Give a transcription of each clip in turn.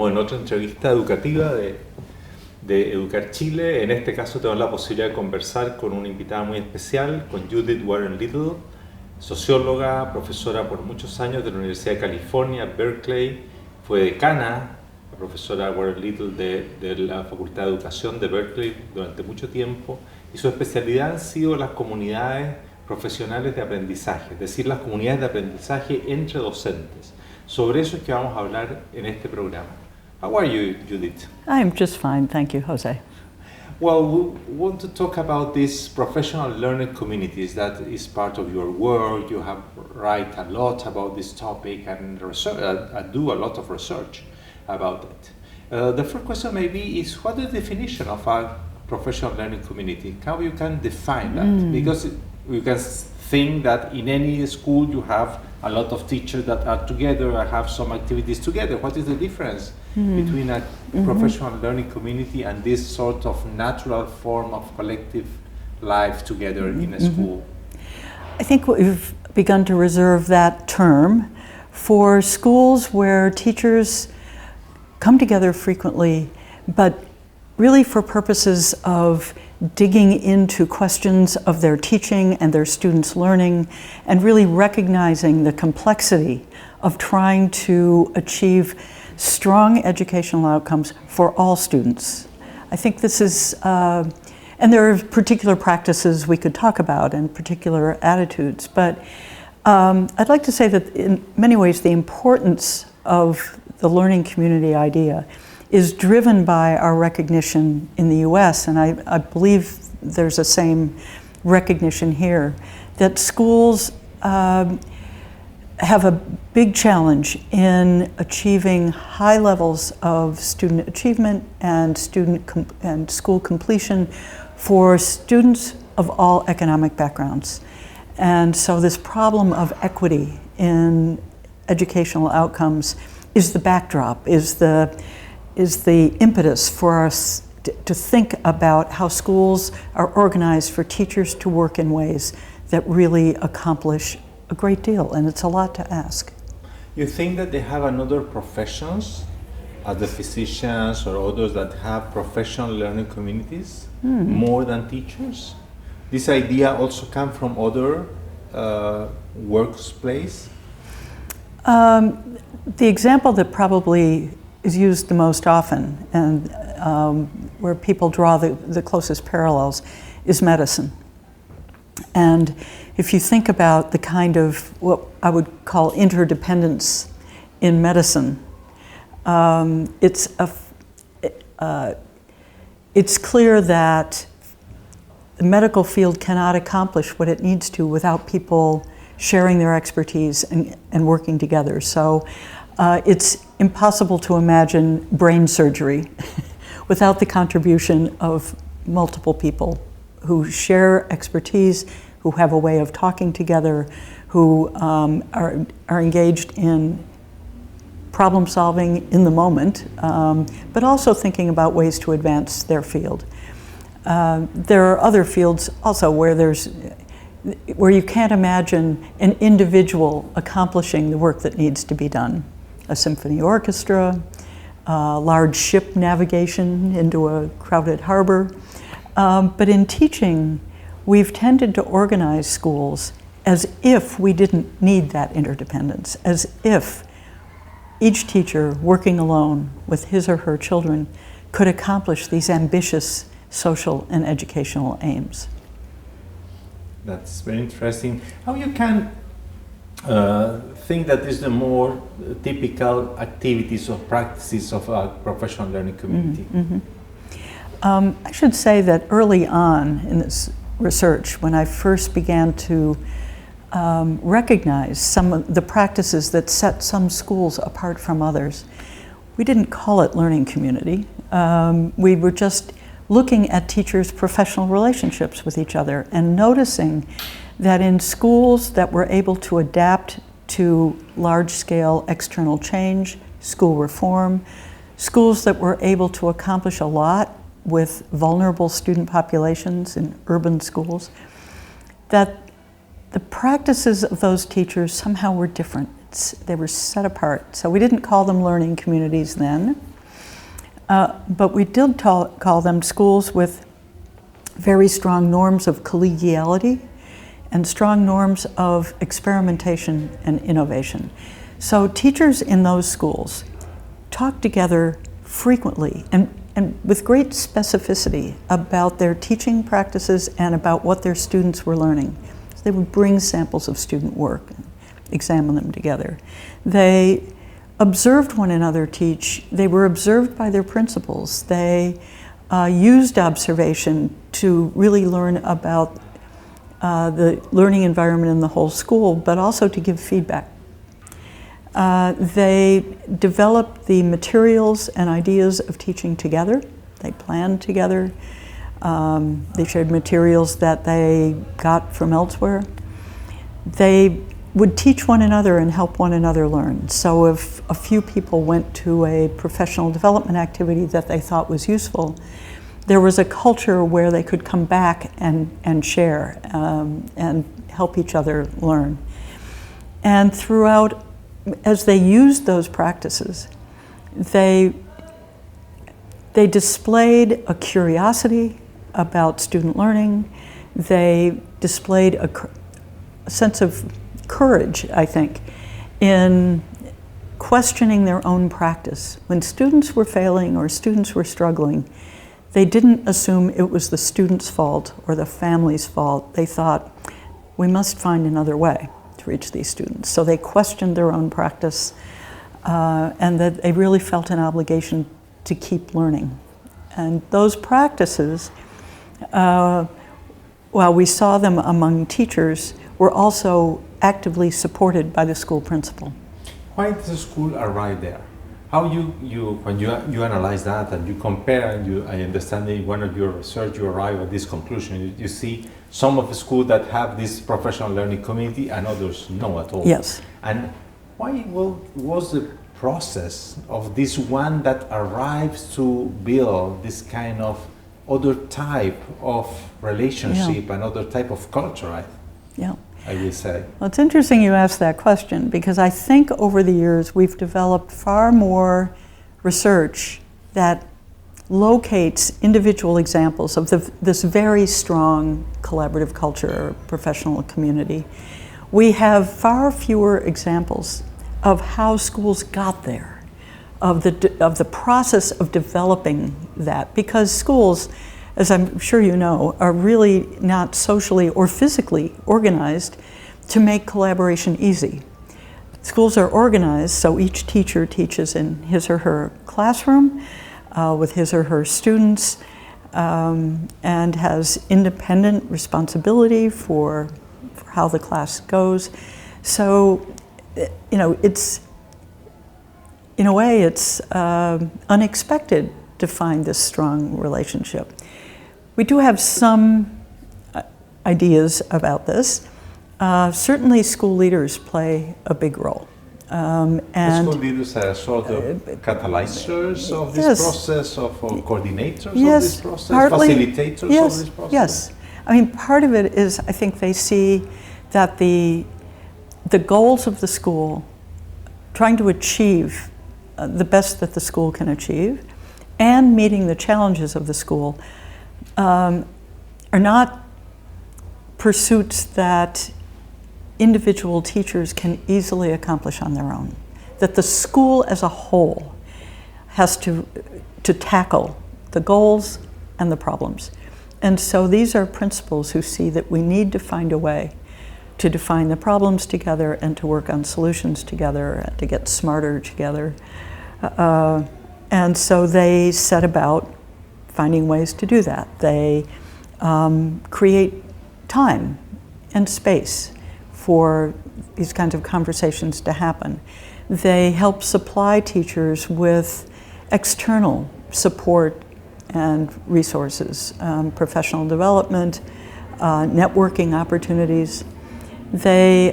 Estamos en otra entrevista educativa de Educarchile. En este caso tenemos la posibilidad de conversar con una invitada muy especial, con Judith Warren Little, socióloga, profesora por muchos años de la Universidad de California Berkeley. Fue decana, la profesora Warren Little de la Facultad de Educación de Berkeley durante mucho tiempo, y su especialidad han sido las comunidades profesionales de aprendizaje, es decir, las comunidades de aprendizaje entre docentes. Sobre eso es que vamos a hablar en este programa. How are you, Judith? I'm just fine, thank you, Jose. Well, we want to talk about these professional learning communities. That is part of your work. You have write a lot about this topic and research, do a lot of research about it. The first question maybe is, what is the definition of a professional learning community? How you can define that? Because you can think that in any school you have a lot of teachers that are together and have some activities together. What is the difference between a professional learning community and this sort of natural form of collective life together in a school? I think we've begun to reserve that term for schools where teachers come together frequently, but really for purposes of digging into questions of their teaching and their students' learning, and really recognizing the complexity of trying to achieve strong educational outcomes for all students. I think this is, and there are particular practices we could talk about and particular attitudes, but I'd like to say that in many ways the importance of the learning community idea is driven by our recognition in the US, and I believe there's the same recognition here, that schools have a big challenge in achieving high levels of student achievement and school completion for students of all economic backgrounds. And so this problem of equity in educational outcomes is the backdrop, is the impetus for us to think about how schools are organized for teachers to work in ways that really accomplish a great deal, and it's a lot to ask. You think that they have another professions, as the physicians or others that have professional learning communities, more than teachers? This idea also comes from other workplaces? The example that probably is used the most often, and where people draw the closest parallels, is medicine. And if you think about the kind of what I would call interdependence in medicine, it's clear that the medical field cannot accomplish what it needs to without people sharing their expertise and working together. So it's impossible to imagine brain surgery without the contribution of multiple people who share expertise, who have a way of talking together, who are engaged in problem solving in the moment, but also thinking about ways to advance their field. There are other fields also where you can't imagine an individual accomplishing the work that needs to be done. A symphony orchestra, large ship navigation into a crowded harbor. But in teaching, we've tended to organize schools as if we didn't need that interdependence, as if each teacher working alone with his or her children could accomplish these ambitious social and educational aims. That's very interesting. How you can think that is the more typical activities or practices of a professional learning community? I should say that early on in this research, when I first began to recognize some of the practices that set some schools apart from others, we didn't call it learning community. We were just looking at teachers' professional relationships with each other and noticing that in schools that were able to adapt to large-scale external change, school reform, schools that were able to accomplish a lot with vulnerable student populations in urban schools, that the practices of those teachers somehow were different. They were set apart. So we didn't call them learning communities then. But we did call them schools with very strong norms of collegiality and strong norms of experimentation and innovation. So teachers in those schools talk together frequently and with great specificity about their teaching practices and about what their students were learning. So they would bring samples of student work and examine them together. They observed one another teach. They were observed by their principals. They used observation to really learn about the learning environment in the whole school, but also to give feedback. They developed the materials and ideas of teaching together. They planned together. They shared materials that they got from elsewhere. They would teach one another and help one another learn. So if a few people went to a professional development activity that they thought was useful, there was a culture where they could come back and share and help each other learn. And throughout, as they used those practices, they displayed a curiosity about student learning. They displayed a sense of courage, I think, in questioning their own practice. When students were failing or students were struggling, they didn't assume it was the student's fault or the family's fault. They thought, we must find another way to reach these students. So they questioned their own practice and that they really felt an obligation to keep learning. And those practices, while we saw them among teachers, were also actively supported by the school principal. Why did the school arrive there? How when you analyze that and you compare, and I understand in one of your research you arrive at this conclusion, you see some of the schools that have this professional learning community and others no at all. Yes. And why was the process of this one that arrives to build this kind of other type of relationship and other type of culture, I will say? Well, it's interesting you asked that question, because I think over the years we've developed far more research that locates individual examples of this very strong collaborative culture or professional community. We have far fewer examples of how schools got there, of the process of developing that, because schools, as I'm sure you know, are really not socially or physically organized to make collaboration easy. Schools are organized so each teacher teaches in his or her classroom with his or her students and has independent responsibility for how the class goes. So, you know, it's, in a way, it's unexpected to find this strong relationship. We do have some ideas about this. Certainly school leaders play a big role. And school leaders are sort of catalyzers of this process, of coordinators of this process, partly, facilitators of this process? Yes. I mean, part of it is, I think they see that the goals of the school, trying to achieve the best that the school can achieve, and meeting the challenges of the school, are not pursuits that individual teachers can easily accomplish on their own. That the school as a whole has to tackle the goals and the problems. And so these are principals who see that we need to find a way to define the problems together and to work on solutions together and to get smarter together. And so they set about finding ways to do that. They create time and space for these kinds of conversations to happen. They help supply teachers with external support and resources, professional development, networking opportunities. They,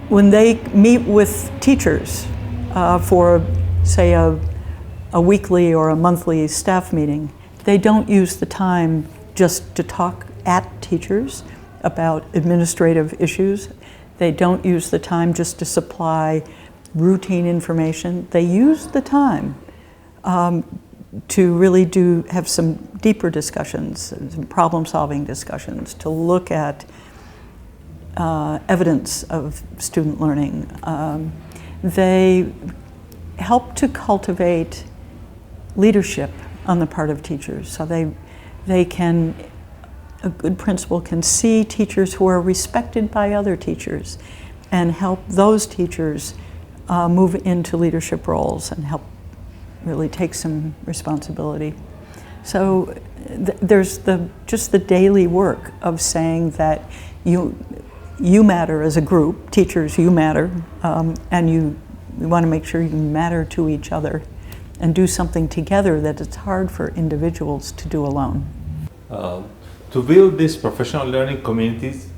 when they meet with teachers for, say, a weekly or a monthly staff meeting, they don't use the time just to talk at teachers about administrative issues. They don't use the time just to supply routine information. They use the time to really have some deeper discussions, some problem-solving discussions, to look at evidence of student learning. They help to cultivate leadership on the part of teachers. So a good principal can see teachers who are respected by other teachers and help those teachers move into leadership roles and help really take some responsibility. So there's just the daily work of saying that you matter as a group, teachers, you matter, and you want to make sure you matter to each other and do something together that it's hard for individuals to do alone. To build these professional learning communities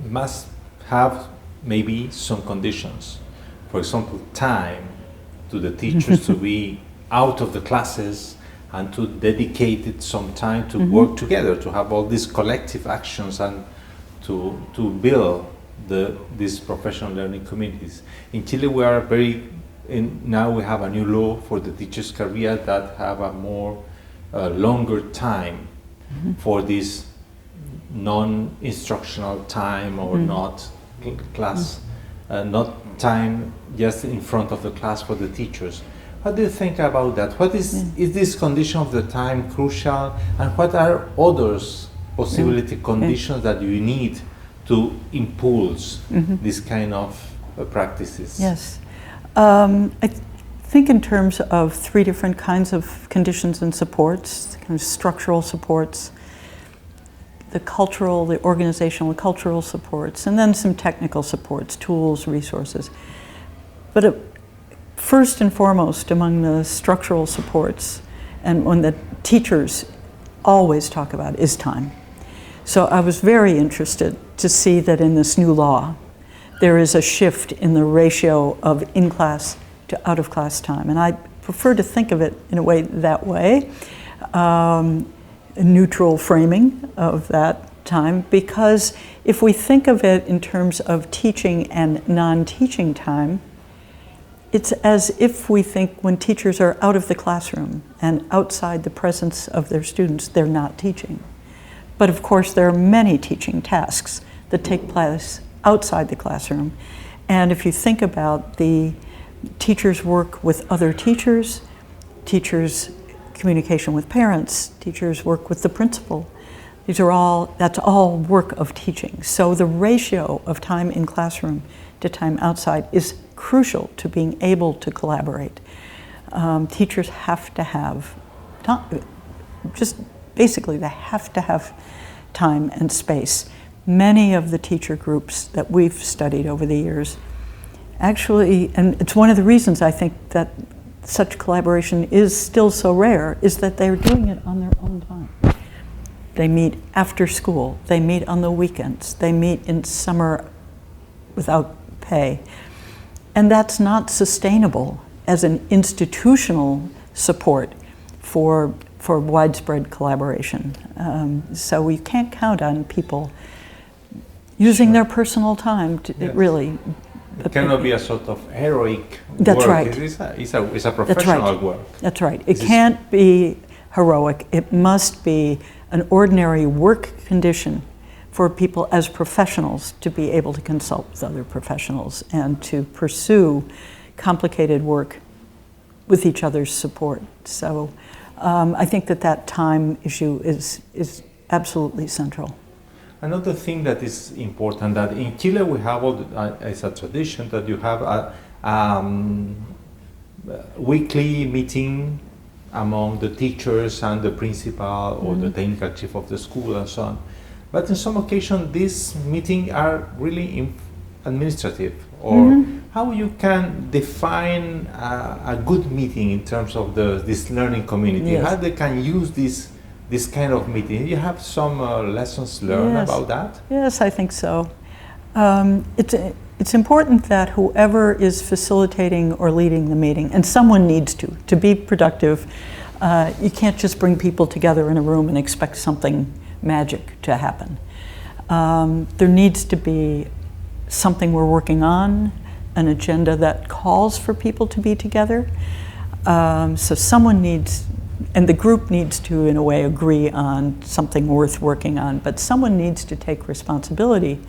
must have maybe some conditions. For example, time to the teachers to be out of the classes and to dedicate some time to work together, to have all these collective actions and to build these professional learning communities. In Chile, we are now we have a new law for the teacher's career that have a more longer time for this non-instructional time or not class, not time just in front of the class for the teachers. What do you think about that? What is this condition of the time crucial, and what are others possibility conditions that you need to impulse this kind of practices? Yes. I think in terms of three different kinds of conditions and supports, kind of structural supports, the cultural, the organizational, the cultural supports, and then some technical supports, tools, resources. But first and foremost among the structural supports, and one that teachers always talk about, is time. So I was very interested to see that in this new law, there is a shift in the ratio of in-class to out-of-class time. And I prefer to think of it in a way that way, a neutral framing of that time, because if we think of it in terms of teaching and non-teaching time, it's as if we think when teachers are out of the classroom and outside the presence of their students, they're not teaching. But of course, there are many teaching tasks that take place outside the classroom. And if you think about the teachers' work with other teachers, teachers' communication with parents, teachers' work with the principal, that's all work of teaching. So the ratio of time in classroom to time outside is crucial to being able to collaborate. Teachers have to have time, just basically they have to have time and space. Many of the teacher groups that we've studied over the years actually, and it's one of the reasons I think that such collaboration is still so rare, is that they're doing it on their own time. They meet after school, they meet on the weekends, they meet in summer without pay. And that's not sustainable as an institutional support for widespread collaboration. So we can't count on people using their personal time to really. It cannot be a sort of heroic that's work. Right. It's a professional work. That's right. It can't be heroic. It must be an ordinary work condition for people as professionals to be able to consult with other professionals and to pursue complicated work with each other's support. So I think that time issue is absolutely central. Another thing that is important, that in Chile we have it's a tradition that you have a weekly meeting among the teachers and the principal or the technical chief of the school and so on. But in some occasions these meetings are really administrative, or how you can define a good meeting in terms of this learning community, how they can use this kind of meeting. You have some lessons learned about that? Yes, I think so. It's important that whoever is facilitating or leading the meeting, and someone needs to be productive, you can't just bring people together in a room and expect something magic to happen. There needs to be something we're working on, an agenda that calls for people to be together. So someone needs, and the group needs to, in a way, agree on something worth working on, but someone needs to take responsibility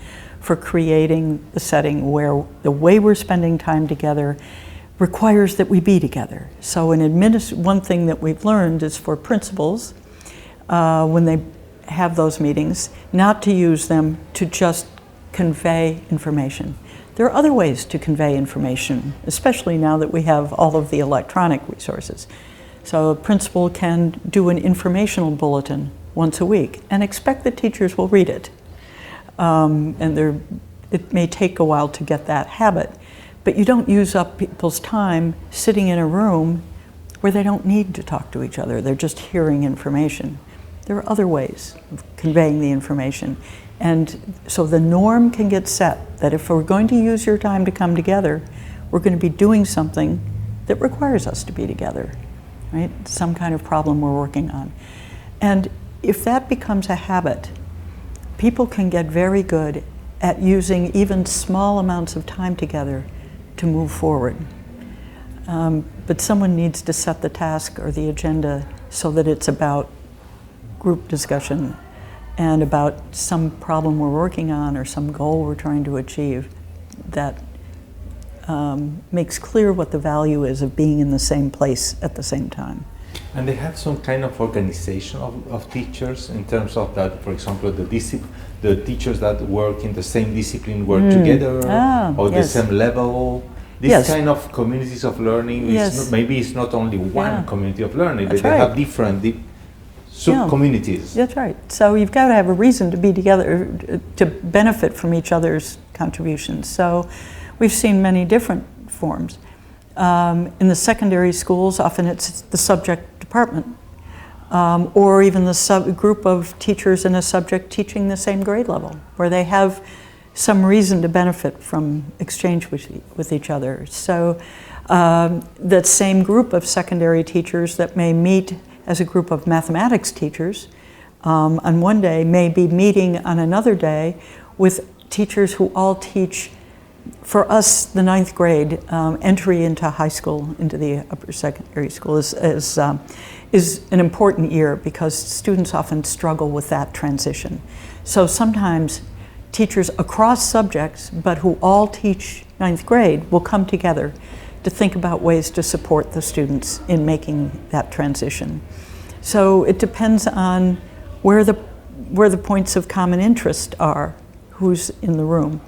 for creating the setting where the way we're spending time together requires that we be together. So one thing that we've learned is for principals, when they have those meetings, not to use them to just convey information. There are other ways to convey information, especially now that we have all of the electronic resources. So a principal can do an informational bulletin once a week and expect that teachers will read it. It may take a while to get that habit, but you don't use up people's time sitting in a room where they don't need to talk to each other. They're just hearing information. There are other ways of conveying the information. And so the norm can get set that if we're going to use your time to come together, we're going to be doing something that requires us to be together, right? Some kind of problem we're working on. And if that becomes a habit, people can get very good at using even small amounts of time together to move forward. But someone needs to set the task or the agenda so that it's about group discussion and about some problem we're working on or some goal we're trying to achieve that makes clear what the value is of being in the same place at the same time. And they have some kind of organization of teachers in terms of that, for example, the teachers that work in the same discipline work together or the same level. This kind of communities of learning, maybe it's not only one community of learning, but they have different sub-communities. That's right. So you've got to have a reason to be together, to benefit from each other's contributions. So we've seen many different forms. In the secondary schools, often it's the subject department, or even the group of teachers in a subject teaching the same grade level, where they have some reason to benefit from exchange with each other. So that same group of secondary teachers that may meet as a group of mathematics teachers on one day may be meeting on another day with teachers who all teach. For us, the 9th grade entry into high school, into the upper secondary school, is an important year because students often struggle with that transition. So sometimes teachers across subjects, but who all teach 9th grade, will come together to think about ways to support the students in making that transition. So it depends on where the points of common interest are, who's in the room.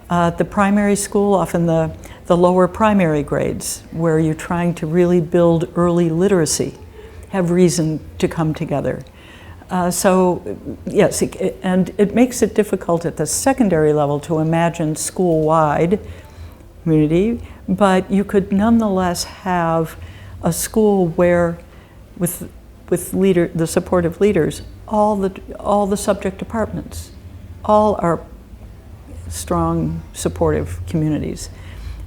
At the primary school, often the lower primary grades, where you're trying to really build early literacy, have reason to come together. So yes, and it makes it difficult at the secondary level to imagine school-wide community, but you could nonetheless have a school where, with the support of leaders, all the subject departments, all are strong, supportive communities.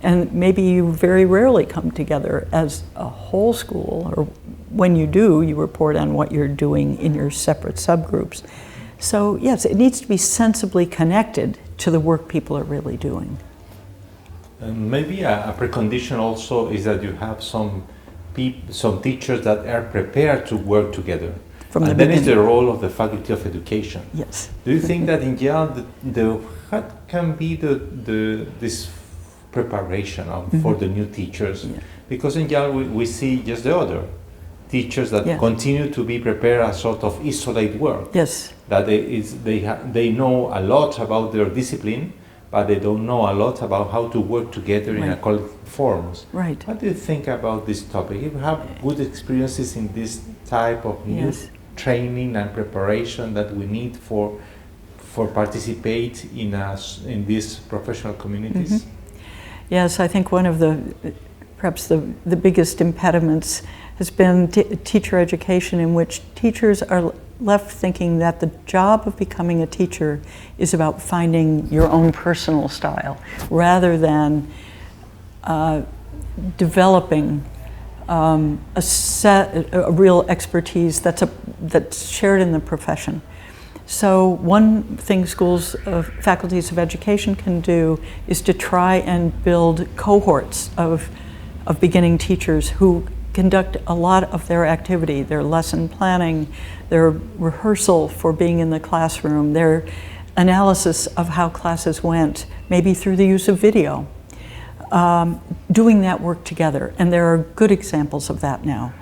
And maybe you very rarely come together as a whole school, or when you do, you report on what you're doing in your separate subgroups. So yes, it needs to be sensibly connected to the work people are really doing. And maybe a precondition also is that you have some teachers that are prepared to work together. And then is the role of the Faculty of Education. Yes. Do you think that in Yale, what can be this preparation for the new teachers? Yeah. Because in Yale we see just the other teachers that continue to be prepared as sort of isolate work. Yes. That they know a lot about their discipline, but they don't know a lot about how to work together in a collective forms. Right. What do you think about this topic? You have good experiences in this type of new training and preparation that we need for participate in these professional communities? Mm-hmm. Yes, I think one of perhaps the biggest impediments has been teacher education, in which teachers are left thinking that the job of becoming a teacher is about finding your own personal style, rather than developing a real expertise that's shared in the profession. So one thing schools, faculties of education can do is to try and build cohorts of beginning teachers who conduct a lot of their activity, their lesson planning, their rehearsal for being in the classroom, their analysis of how classes went, maybe through the use of video, doing that work together. And there are good examples of that now.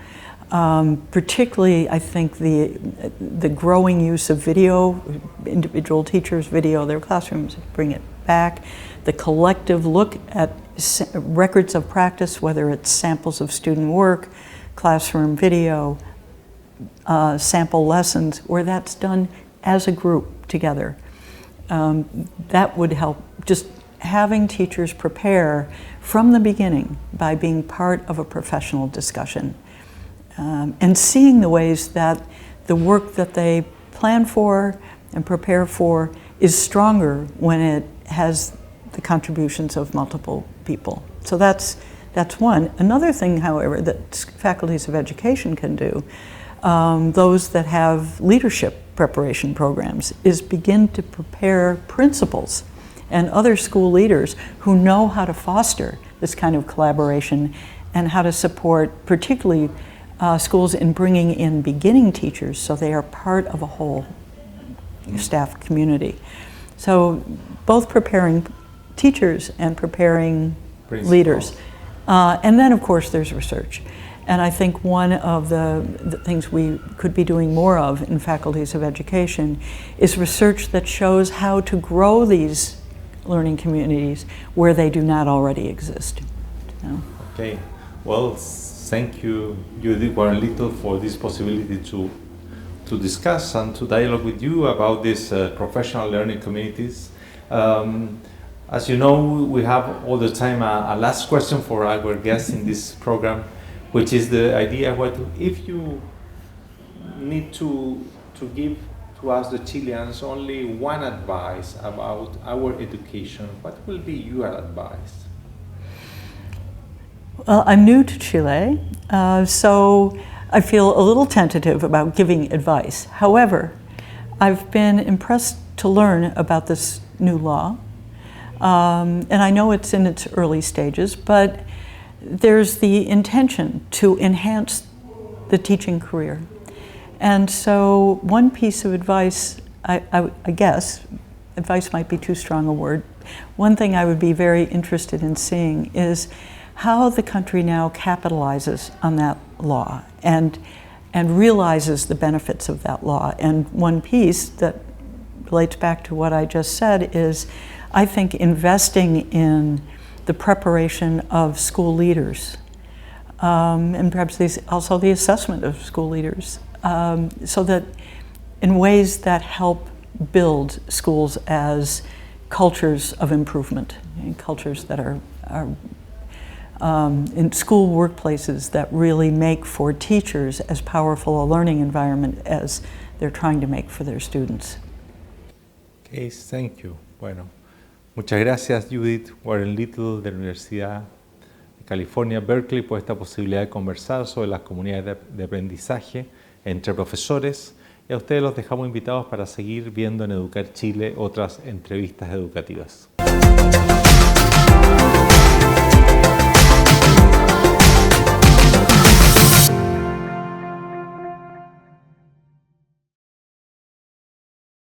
Particularly, I think the growing use of video, individual teachers video their classrooms, bring it back. The collective look at records of practice, whether it's samples of student work, classroom video, sample lessons, where that's done as a group together. That would help. Just having teachers prepare from the beginning by being part of a professional discussion. And seeing the ways that the work that they plan for and prepare for is stronger when it has the contributions of multiple people. So that's one. Another thing, however, that faculties of education can do, those that have leadership preparation programs, is begin to prepare principals and other school leaders who know how to foster this kind of collaboration and how to support particularly schools in bringing in beginning teachers so they are part of a whole staff community. So both preparing teachers and preparing leaders. And then of course there's research. And I think one of the things we could be doing more of in faculties of education is research that shows how to grow these learning communities where they do not already exist. Okay, well, thank you, Judith Warren Little, for this possibility to discuss and to dialogue with you about these professional learning communities. As you know, we have all the time a last question for our guests in this program, which is the idea what if you need to give to us, the Chileans, only one advice about our education, what will be your advice? Well, I'm new to Chile, so I feel a little tentative about giving advice. However, I've been impressed to learn about this new law, and I know it's in its early stages, but there's the intention to enhance the teaching career. And so one piece of advice, I guess, advice might be too strong a word, one thing I would be very interested in seeing is how the country now capitalizes on that law and realizes the benefits of that law. And one piece that relates back to what I just said is, I think, investing in the preparation of school leaders, and perhaps also the assessment of school leaders, so that in ways that help build schools as cultures of improvement, and cultures that are in school workplaces that really make for teachers as powerful a learning environment as they're trying to make for their students. Okay, thank you. Bueno, muchas gracias, Judith Warren Little de la Universidad de California Berkeley, por esta posibilidad de conversar sobre las comunidades de aprendizaje entre profesores. Y a ustedes los dejamos invitados para seguir viendo en Educar Chile otras entrevistas educativas.